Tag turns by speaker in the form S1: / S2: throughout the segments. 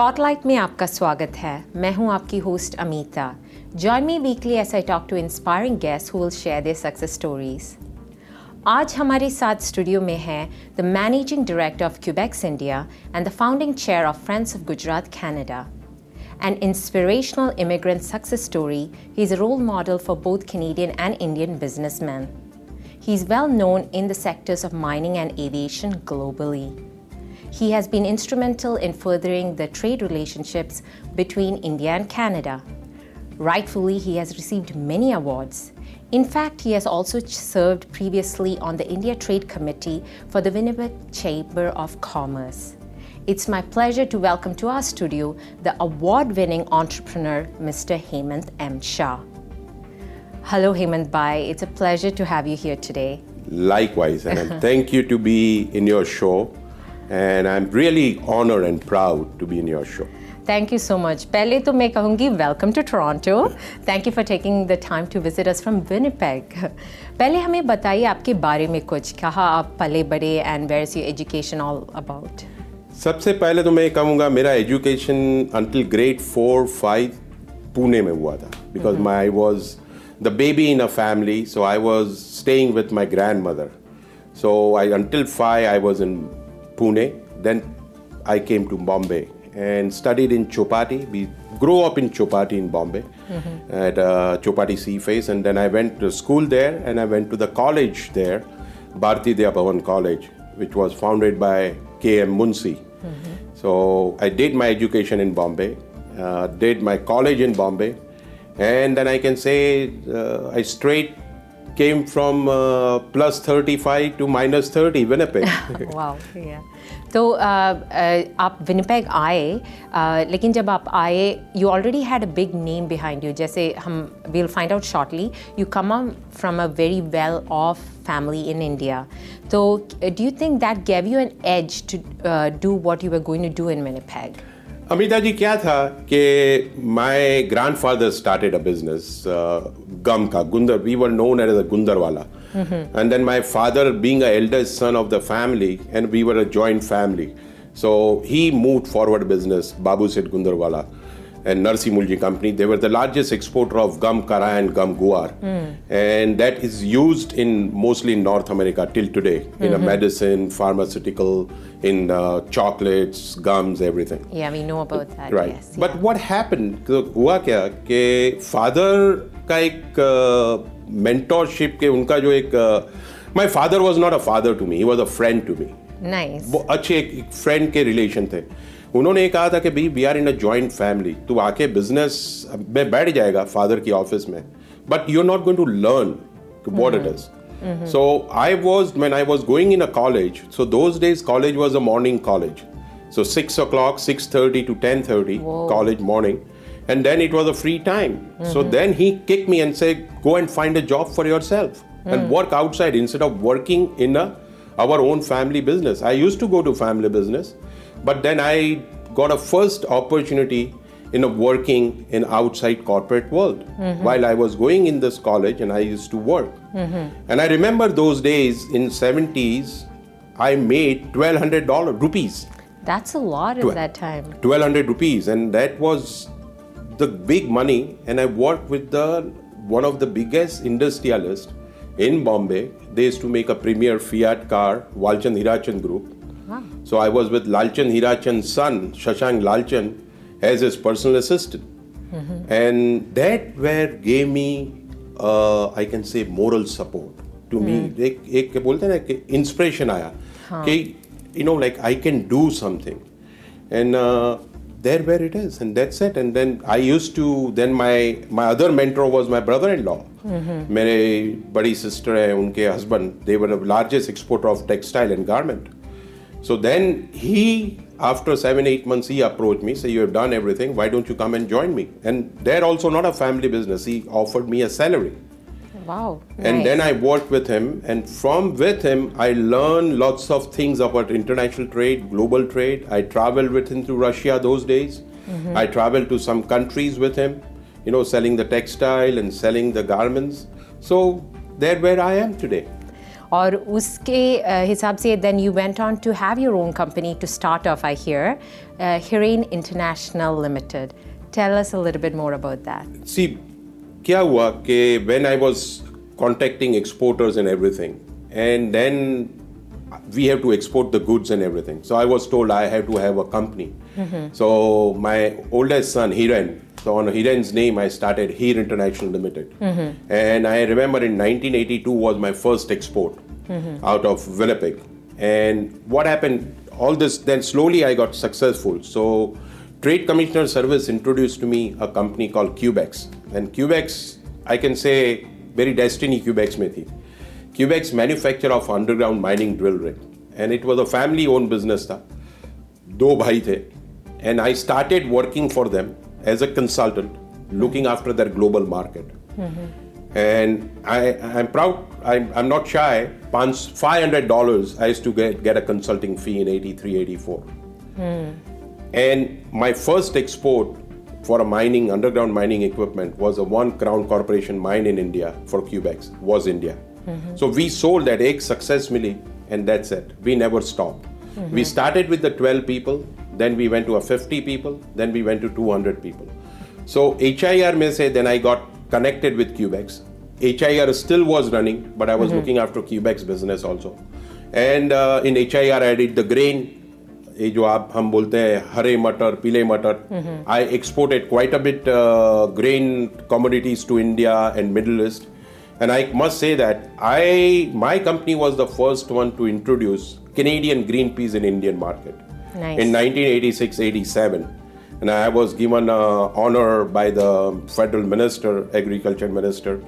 S1: Spotlight में आपका स्वागत है। मैं हूं आपकी host Amita. Join me weekly as I talk to inspiring guests who will share their success stories. आज हमारे साथ स्टूडियो में है the managing director of Qubex India and the founding chair of friends of Gujarat Canada. An inspirational immigrant success story, he is a role model for both Canadian and Indian businessmen. He is well known in the sectors of mining and aviation globally. He has been instrumental in furthering the trade relationships between India and Canada. Rightfully, he has received many awards. In fact, he has also served previously on the India Trade Committee for the Winnipeg Chamber of Commerce. It's my pleasure to welcome to our studio the award-winning entrepreneur, Mr. Hemant M. Shah. Hello, Hemant Bhai. It's a pleasure to have you here today.
S2: Likewise, and thank you to be in your show. And I'm really honored and proud to be in your show.
S1: Thank you so much. पहले तो मैं कहूँगी welcome to Toronto. Thank you for taking the time to visit us from Winnipeg. पहले हमें बताइए आपके बारे में कुछ, कहाँ आप पले बड़े and where is your education all about?
S2: सबसे पहले तो मैं कहूँगा मेरा एजुकेशन until grade 4-5 पुणे में हुआ था because I was the baby in a family, so I was staying with my grandmother. So until 5 I was in Pune. Then I came to Bombay and studied in Chopati. We grew up in Chopati in Bombay at Chopati Sea Face, and then I went to school there and I went to the college there, Bharati Daya Bhavan College, which was founded by K.M. Munshi. So I did my education in Bombay, did my college in Bombay, and then I can say I straight came from plus 35 to minus 30 Winnipeg.
S1: Wow, yeah. तो आप Winnipeg आए, लेकिन जब आप आए you already had a big name behind you. जैसे हम we'll find out shortly. You come from a very well-off family in India. So do you think that gave you an edge to do what you were going to do in Winnipeg?
S2: Amita जी क्या था कि my grandfather started a business, gum का गुंदर. We were known as a गुंदरवाला. And then my father, being a eldest son of the family, and we were a joint family, so he moved forward business. Babu Seth Gundarwala and Narsi Mulji Company. They were the largest exporter of gum kara and gum guar, and that is used in mostly in North America till today in a medicine, pharmaceutical, in chocolates, gums, everything.
S1: Yeah, we know about that.
S2: Right.
S1: Yes,
S2: But what happened? हुआ क्या कि father का एक mentorship के उनका जो एक my father was not a father to me, he was a friend to me.
S1: Nice.
S2: वो अच्छे एक friend के relation थे. उन्होंने ये कहा था कि भाई we are in a joint family, तू आके business में बैठ जाएगा father की office में, but you're not going to learn what it is. So when I was going in a college, so those days college was a morning college, so 6 o'clock, 6:30 to 10:30 college morning. And then it was a free time. So then he kicked me and said, go and find a job for yourself and work outside instead of working in our own family business. I used to go to family business, but then I got a first opportunity in working in outside corporate world while I was going in this college and I used to work. And I remember those days in 70s, I made $1,200 rupees.
S1: That's a lot at that time.
S2: 1,200 rupees, and that was the big money. And I worked with one of the biggest industrialists in Bombay. They used to make a premier Fiat car, Lalchand Hirachand Group.
S1: Wow.
S2: So I was with Lalchand Hirachand's son, Shashank Lalchand, as his personal assistant. And that gave me, I can say, moral support to me. एक बोलते हैं ना कि inspiration आया कि like I can do something. And there where it is, and that's it. And then I used to, then my other mentor was my brother-in-law. मेरे बड़ी sister है, उनके husband, they were the largest exporter of textile and garment. So then he, after 7-8 months, he approached me, said, you have done everything, why don't you come and join me? And they're also not a family business. He offered me a salary.
S1: Wow.
S2: And
S1: nice.
S2: then I worked with him, and with him, I learned lots of things about international trade, global trade. I traveled with him to Russia those days. I traveled to some countries with him, selling the textile and selling the garments. So there where I am today.
S1: और उसके हिसाब से then you went on to have your own company to start off, I hear, Hiren International Limited. Tell us a little bit more about that.
S2: See, क्या हुआ कि when I was contacting exporters and everything, and then we have to export the goods and everything. So I was told I have to have a company. So my oldest son, Hiren, so on Hiren's name, I started Hir International Limited. And I remember in 1982 was my first export out of Winnipeg. And what happened, all this, then slowly I got successful. So Trade Commissioner Service introduced to me a company called Cubex. And Cubex, I can say, very destiny Cubex mein thi. Cubex manufacture of underground mining drill rig. And it was a family owned business tha. Do bhai the. And I started working for them as a consultant, looking after their global market. And I'm proud, I'm not shy, $500 I used to get a consulting fee in 83, 84. And my first export for a mining, underground mining equipment was a one Crown Corporation mine in India for Cubex, was India. So we sold that egg successfully, and that's it. We never stopped. We started with the 12 people, then we went to a 50 people, then we went to 200 people. So HIR may say, then I got connected with Cubex. HIR still was running, but I was looking after Cubex business also. And in HIR I did the grain, ये जो आप हम बोलते हैं हरे मटर, पीले मटर. I exported quite a bit grain commodities to India and Middle East. And I must say that my company was the first one to introduce Canadian green peas in Indian market.
S1: Nice.
S2: In 1986-87. And I was given honor by the federal minister, agriculture minister,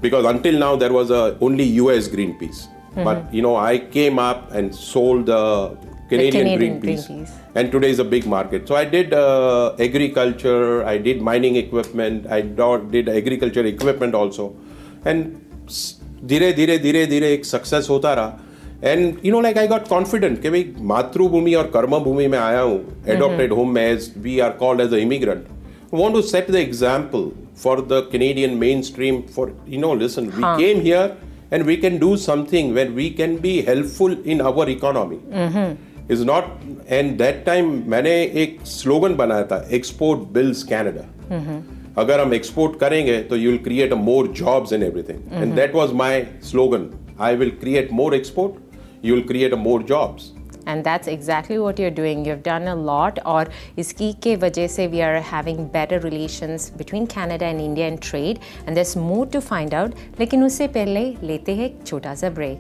S2: because until now there was only US green peas. But you know, I came up and sold the Canadian green peas. And today is a big market. So I did agriculture, I did mining equipment, I did agriculture equipment also. And धीरे धीरे एक success होता रहा. And you know, like I got confident कि भाई मातृभूमि और कर्मभूमि में आया हूँ, adopted home as we are called as an immigrant. I want to set the example for the Canadian mainstream for, you know, listen, we came here and we can do something where we can be helpful in our economy. Is not, and that time मैंने एक slogan बनाया था, export builds Canada. अगर हम export करेंगे तो you will create more jobs and everything. And that was my slogan. I will create more export, you will create more jobs.
S1: And that's exactly what you're doing. You've done a lot, और इसकी के वजह से we are having better relations between Canada and India in trade, and there's more to find out. लेकिन उससे पहले लेते हैं एक छोटा सा break.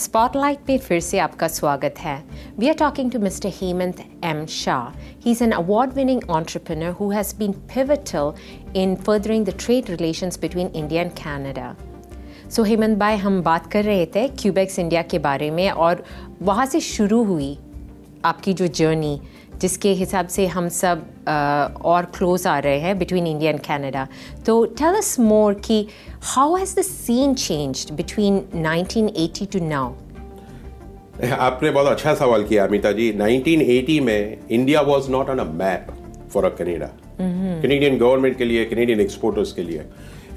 S1: Spotlight पे फिर से आपका स्वागत है. We are talking to Mr. Hemant M. Shah. He's an award-winning entrepreneur who has been pivotal in furthering the trade relations between India and Canada. So Hemant भाई, हम बात कर रहे थे Cubex India के बारे में, और वहाँ से शुरू हुई आपकी जो जर्नी, जिसके हिसाब से हम सब और क्लोज आ रहे हैं between India and Canada. तो tell us more कि how has the scene changed between 1980 to now?
S2: आपने बहुत अच्छा सवाल किया अमिता जी. 1980 में India was not on a map for a Canada. Canadian government के लिए, कैनेडियन एक्सपोर्टर्स के लिए.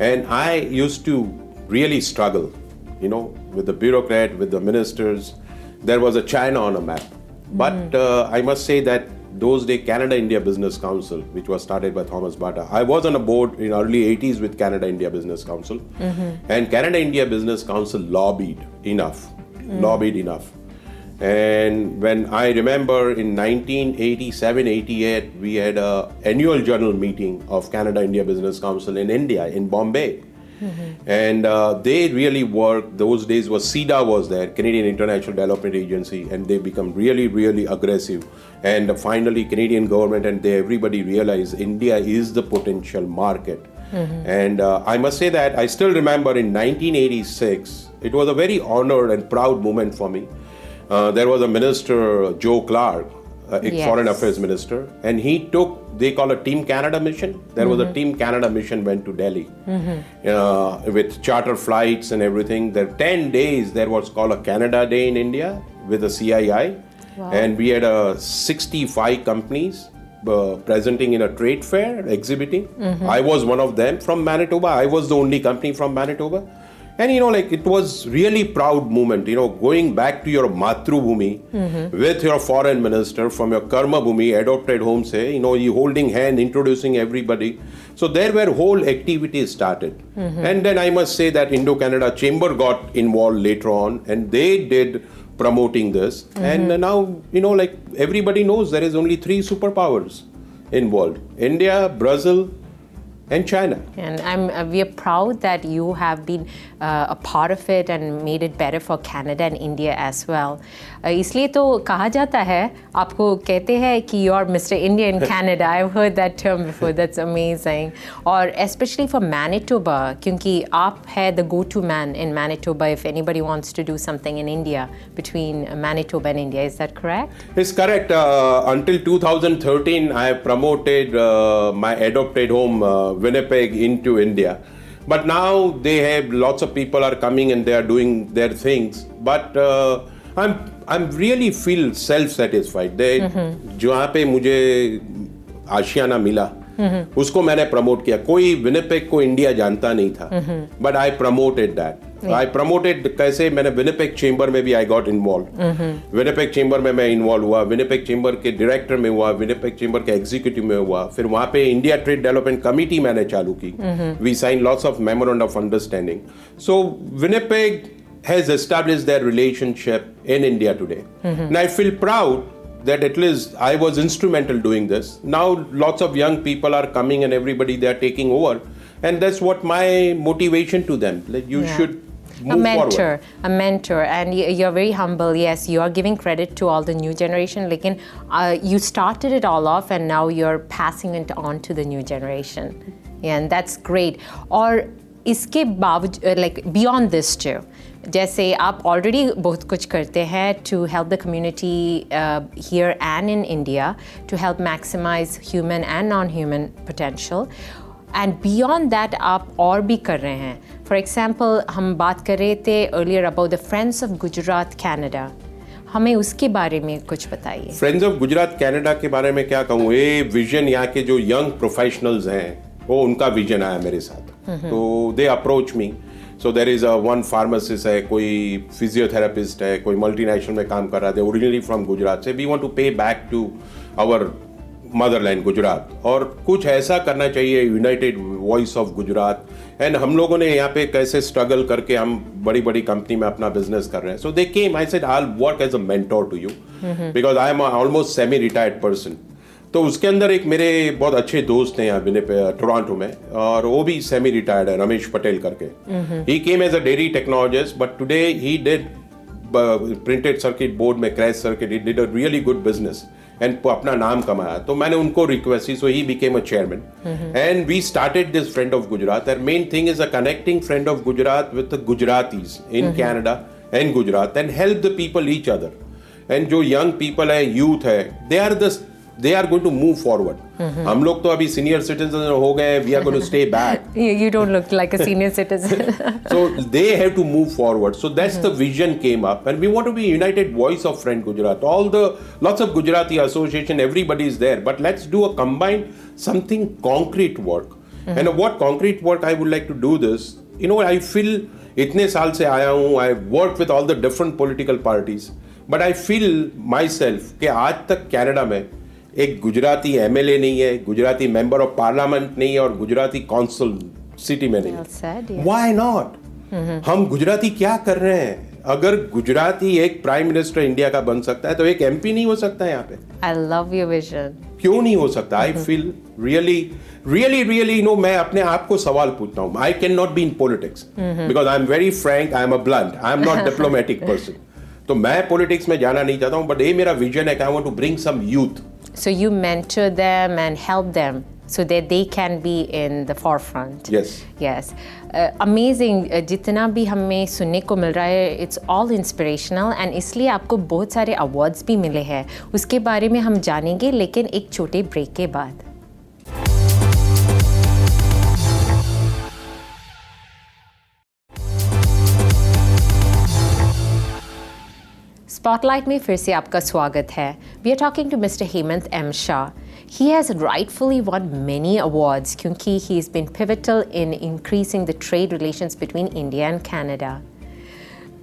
S2: And I used to really struggle, you know, with the bureaucrat, with the ministers. There was a China on a map. But I must say that those days Canada-India Business Council, which was started by Thomas Bata, I was on a board in early 80s with Canada-India Business Council. And Canada-India Business Council lobbied enough. And when I remember in 1987-88, we had an annual general meeting of Canada-India Business Council in India, in Bombay. And they really worked. Those days was CIDA was there, Canadian International Development Agency, and they become really aggressive. And finally, Canadian government and everybody realized India is the potential market. And I must say that I still remember in 1986, it was a very honored and proud moment for me. There was a minister, Joe Clark, Foreign Affairs Minister, and he took, they call a Team Canada mission. There was a Team Canada mission went to Delhi with charter flights and everything. There 10 days there was called a Canada Day in India with the CII. and we had 65 companies presenting in a trade fair, exhibiting. I was one of them from Manitoba. I was the only company from Manitoba. And it was really proud moment, going back to your Matru Bhumi with your foreign minister from your Karma Bhumi, adopted home, say, you holding hand, introducing everybody. So there were whole activities started. And then I must say that Indo-Canada Chamber got involved later on, and they did promoting this. And now, everybody knows there is only 3 superpowers involved: India, Brazil, and China.
S1: And we are proud that you have been a part of it and made it better for Canada and India as well. इसलिए तो कहा जाता है, आपको कहते हैं कि you are Mr. India in Canada. I've heard that term before. That's amazing. और especially for Manitoba, क्योंकि आप है the go-to man in Manitoba if anybody wants to do something in India between Manitoba and India. Is that correct?
S2: It's correct. Until 2013, I promoted my adopted home, Winnipeg, into India. But now they have lots of people are coming and they are doing their things. But I'm really feel self-satisfied. जहाँ पे मुझे आशियाना मिला, उसको मैंने promote किया. कोई Winnipeg को India जानता नहीं था. But I promoted that. I promoted कैसे, मैंने विनिपेग चेंबर में भी I got involved. Winnipeg chamber में मैं इन्वॉल्व हुआ, विनिपेग चेंबर के डायरेक्टर में हुआ, विनिपेग चेंबर के एग्जीक्यूटिव में हुआ. फिर वहाँ पे इंडिया ट्रेड डेवलपमेंट कमिटी मैंने चालू की. We signed lots of memorandum of understanding. So Winnipeg has established their relationship in India today. And I feel proud that at least I was instrumental doing this. Now lots of young people are coming and everybody they are taking over. And that's what my motivation to them. Like you should move forward.
S1: A mentor, and you're very humble. Yes, you are giving credit to all the new generation. Lekin you started it all off, and now you're passing it on to the new generation. Yeah, and that's great. और इसके बावजूद, like beyond this too, जैसे आप already बहुत कुछ करते हैं to help the community here and in India to help maximize human and non-human potential. And beyond that आप और भी कर रहे हैं. For example, हम बात कर रहे थे earlier about the Friends of Gujarat Canada. हमें उसके बारे में कुछ बताइए.
S2: Friends of Gujarat Canada के बारे में क्या कहूँ, ये विजन यहाँ के जो यंग प्रोफेशनल्स हैं, वो उनका विजन आया मेरे साथ. तो they approach me. So there is one pharmacist है, कोई फिजियोथेरेपिस्ट है, कोई मल्टीनेशनल में काम कर रहा है, ओरिजिनली फ्रॉम गुजरात से. We want to pay back to our motherland Gujarat, और कुछ ऐसा करना चाहिए, united voice of Gujarat. And हम लोगों ने यहाँ पे कैसे स्ट्रगल करके हम बड़ी बड़ी कंपनी में अपना बिजनेस कर रहे हैं. So they came, I said I will work as a mentor to you because I am almost semi retired person. तो उसके अंदर एक मेरे बहुत अच्छे दोस्त हैं यहाँ टोरंटो में, और वो भी सेमी रिटायर्ड है, रमेश पटेल करके. He came as a dairy technologist, but today he did printed circuit board में crash circuit, he did a really good business and अपना नाम कमाया. तो मैंने उनको रिक्वेस्ट की, so he became a chairman and we started this friend of Gujarat. And main thing is a connecting friend of Gujarat with the Gujaratis in Canada and Gujarat and help the people each other. And जो young people है, youth है, they are going to move forward. हम लोग तो अभी senior citizens हो गए, we are going to stay back.
S1: You don't look like a senior citizen.
S2: So they have to move forward. So that's the vision came up, and we want to be united voice of Friend Gujarat. Lots of Gujarati association, everybody is there, but let's do a combined something concrete work. And what concrete work I would like to do this. I feel इतने साल से आया हूँ, I worked with all the different political parties, but I feel myself कि आज तक Canada में एक गुजराती एमएलए नहीं है, गुजराती मेंबर ऑफ पार्लियामेंट नहीं है, और गुजराती काउंसिल सिटी में नहीं है. Why not? हम गुजराती क्या कर रहे हैं? अगर गुजराती एक प्राइम मिनिस्टर इंडिया का बन सकता है, तो एक एमपी नहीं हो सकता है यहाँ पे?
S1: I love your vision.
S2: क्यों नहीं हो सकता? आई फील रियली मैं अपने आप को सवाल पूछता हूँ. I can not be in politics because I am very Frank, I am a blunt, I am not diplomatic person. तो मैं पॉलिटिक्स में जाना नहीं चाहता हूँ, बट ये मेरा विजन है कि I want to bring some youth.
S1: So you mentor them and help them so that they can be in the forefront. Yes. Amazing. जितना भी हमें सुनने को मिल रहा है, it's all inspirational, and इसलिए आपको बहुत सारे awards भी मिले हैं. उसके बारे में हम जानेंगे, लेकिन एक छोटे ब्रेक के बाद. स्पॉटलाइट में फिर से आपका स्वागत है. We are talking to mister Hemant M Shah. He has rightfully won many awards क्योंकि he has been pivotal in increasing the trade relations between India and Canada.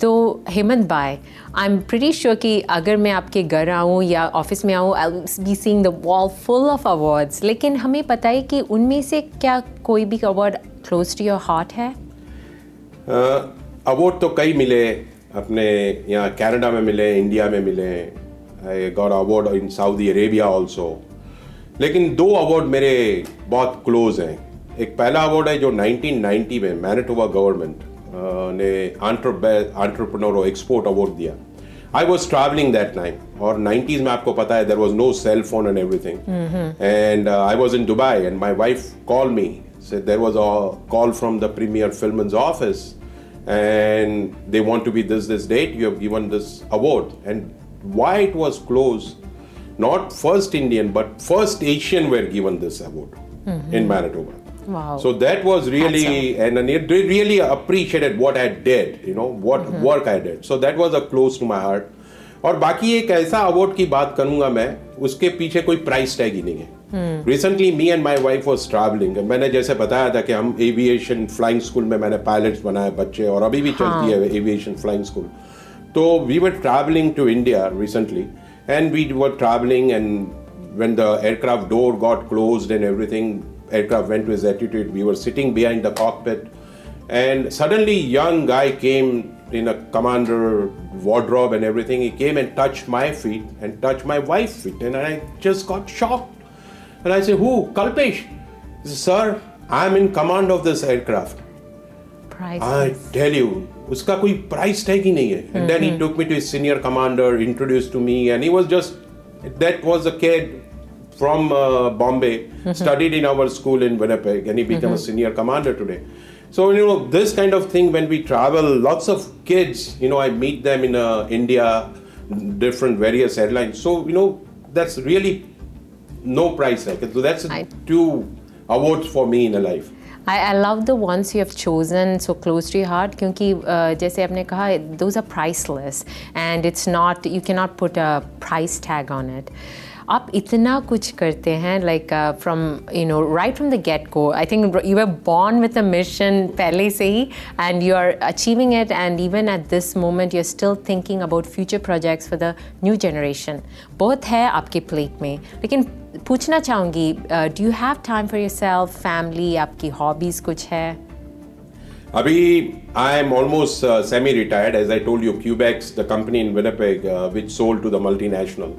S1: तो हेमंत भाई, I'm pretty sure कि अगर मैं आपके घर आऊँ या ऑफिस में आऊँ, I'll be seeing the wall full of awards. लेकिन हमें पता है कि उनमें से क्या कोई भी award close to your heart है?
S2: अवार्ड तो कई मिले, अपने यहाँ कनाडा में मिले, इंडिया में मिले. I got award in Saudi Arabia also. लेकिन दो अवार्ड मेरे बहुत क्लोज हैं. एक पहला अवार्ड है जो 1990 में मैनिटोबा गवर्नमेंट ने एंटरप्रेन्योर और एक्सपोर्ट अवार्ड दिया. I was travelling that time और 90s में आपको पता है there was no cell phone and everything. And I was in Dubai and my wife called me, said there was a call from the premier filmman's office and they want to be this date, you have given this award. And why it was closed, not first Indian but first Asian were given this award in Manitoba.
S1: Wow.
S2: So that was really, and it really appreciated what I did, you know, what work I did. So that was a close to my heart. और बाकी एक ऐसा award की बात करूंगा मैं, उसके पीछे कोई प्राइस टैग ही नहीं है. Recently me and my wife was travelling. मैंने जैसे बताया था कि हम एविएशन फ्लाइंग स्कूल में मैंने पायलट्स बनाए बच्चे, और अभी भी चलती है एविएशन फ्लाइंग स्कूल. तो we were travelling to India recently and we were travelling and when the aircraft door got closed and everything, aircraft went to its attitude. We were sitting behind the cockpit and suddenly young guy came in a commander wardrobe and everything. He came and touched my feet and touched my wife's feet and I just got shocked. And I said, who? Kalpesh? He said, sir, I am in command of this aircraft.
S1: Priceless.
S2: I tell you, uska koi price tag hi nahi hai. And then he took me to his senior commander, introduced to me, and he was just, that was a kid from Bombay, studied in our school in Winnipeg, and he became a senior commander today. So, you know, this kind of thing, when we travel, lots of kids, you know, I meet them in India, different various airlines. So, you know, that's really no price tag. So that's two awards for me in a life.
S1: I love the ones you have chosen so close to your heart क्योंकि जैसे आपने कहा, those are priceless and it's not, you cannot put a price tag on it. आप इतना कुछ करते हैं, like from, you know, right from the get-go. I think you were born with a mission पहले से ही and you are achieving it, and even at this moment you're still thinking about future projects for the new generation. बहुत है आपके plate में, लेकिन पूछना चाहूँगी, do you have time for yourself, family, आपकी hobbies कुछ है?
S2: Abhi, I am almost semi-retired. As I told you, Quebex, the company in Winnipeg, which sold to the multinational.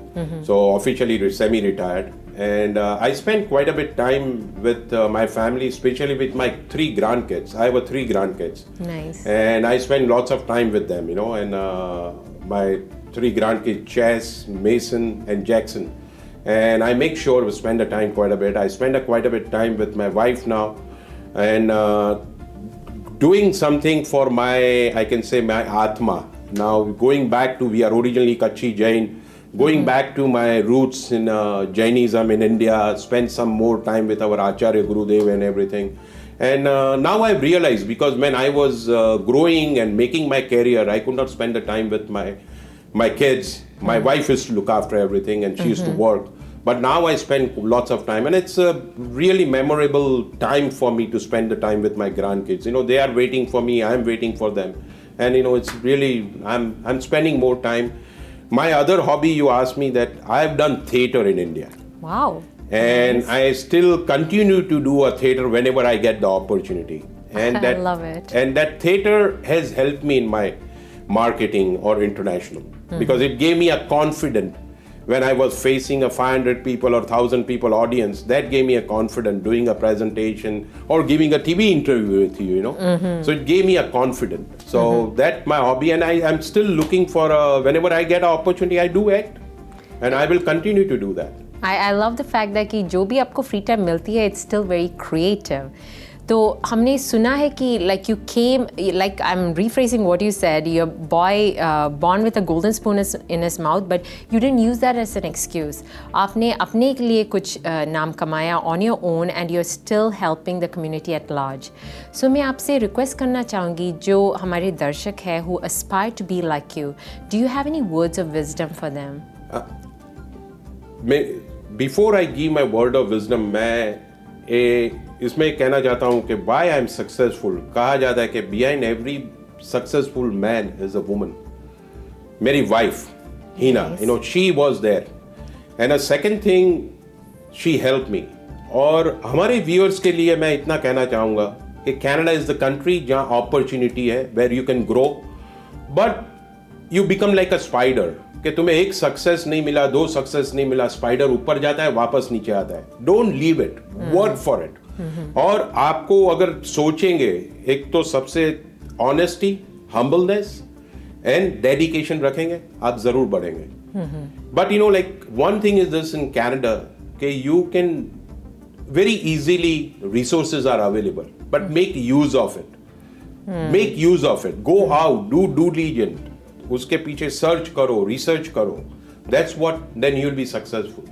S2: So officially semi-retired. And I spend quite a bit time with my family, especially with my 3 grandkids. I have 3 grandkids.
S1: Nice.
S2: And I spend lots of time with them, you know. And my 3 grandkids, Chess, Mason, and Jackson. And I make sure we spend the time quite a bit. I spend quite a bit time with my wife now. And doing something for my, I can say, my Atma. Now going back to, we are originally Kutchi Jain, going back to my roots in Jainism in India, spend some more time with our Acharya Gurudev and everything. And now I've realized, because when I was growing and making my career, I could not spend the time with my kids. My wife used to look after everything and she used to work. But now I spend lots of time, and it's a really memorable time for me to spend the time with my grandkids. You know, they are waiting for me, I am waiting for them. And you know, it's really, I'm spending more time. My other hobby, you asked me, that I've done theater in India.
S1: Wow.
S2: And
S1: nice.
S2: I still continue to do a theater whenever I get the opportunity. And
S1: I love it.
S2: And that theater has helped me in my marketing or international, because it gave me a confidence. When I was facing a 500 people or 1,000 people audience, that gave me a confidence doing a presentation or giving a TV interview with you, you know. So it gave me a confidence. So that's my hobby, and I'm still looking for whenever I get an opportunity, I do act, and I will continue to do that.
S1: I love the fact that कि जो भी आपको free time मिलती है, it's still very creative. तो हमने सुना है कि like you came, like I'm rephrasing what you said, your boy born with a golden spoon in his mouth, but you didn't use that as an excuse. आपने अपने के लिए कुछ नाम कमाया on your own and you're still helping the community at large. So मैं आपसे request करना चाहूँगी जो हमारे दर्शक हैं who aspire to be like you, do you have any words of wisdom for them?
S2: Before I give my word of wisdom, मैं इसमें कहना चाहता हूँ कि why I am successful. कहा जाता है कि behind every successful man is a woman. मेरी wife, Hina, you know, she was there. And a second thing, she helped me. और हमारे viewers के लिए मैं इतना कहना चाहूँगा कि Canada is the country जहाँ opportunity है, where you can grow, but you become like a spider. कि तुम्हें एक सक्सेस नहीं मिला, 2 सक्सेस नहीं मिला, स्पाइडर ऊपर जाता है, वापस नीचे आता है. Don't leave it, work for it. और आपको अगर सोचेंगे, एक तो सबसे ऑनेस्टी, हम्बलनेस एंड डेडिकेशन रखेंगे, आप जरूर बढ़ेंगे. But you know like one thing is this in Canada कि you can very easily resources are available, but make use of it. Make use of it. Go out, do diligent. उसके पीछे search करो, research करो. That's what, then you will be successful.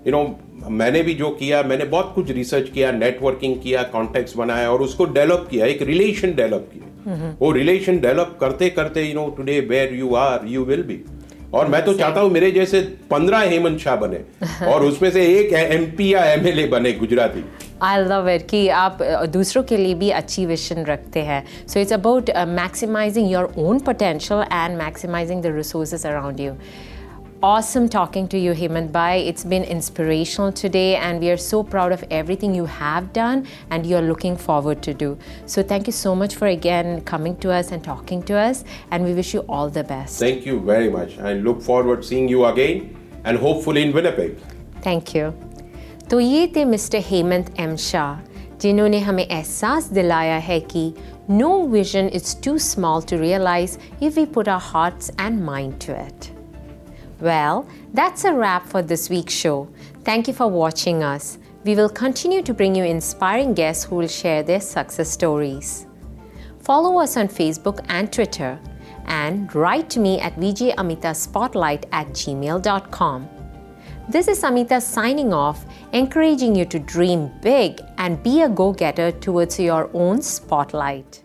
S2: You know, मैंने भी जो किया, मैंने बहुत कुछ रिसर्च किया, नेटवर्किंग किया, कॉन्टेक्ट्स बनाया और उसको डेवलप किया, एक रिलेशन डेवलप किया. वो रिलेशन डेवलप करते करते you know today where you are, you will be. और मैं तो चाहता हूं मेरे जैसे 15 हेमंत शाह बने और उसमें से एक MP या MLA बने गुजराती.
S1: I love it कि आप दूसरों के लिए भी अच्छी विजन रखते हैं. So it's about maximizing your own potential and maximizing the resources around you. Awesome talking to you, Hemant Bhai. It's been inspirational today and we are so proud of everything you have done and you're looking forward to do. So thank you so much for again coming to us and talking to us, and we wish you all the best.
S2: Thank you very much. I look forward to seeing you again and hopefully in Winnipeg.
S1: Thank you. तो ये थे mister Hemant M. Shah, जिन्होंने हमें एहसास दिलाया है कि no vision is too small to realize if we put our hearts and mind to it. Well, that's a wrap for this week's show. Thank you for watching us. We will continue to bring you inspiring guests who will share their success stories. Follow us on Facebook and Twitter, and write to me at vjamitaspotlight@gmail.com. This is Amita signing off, encouraging you to dream big and be a go-getter towards your own spotlight.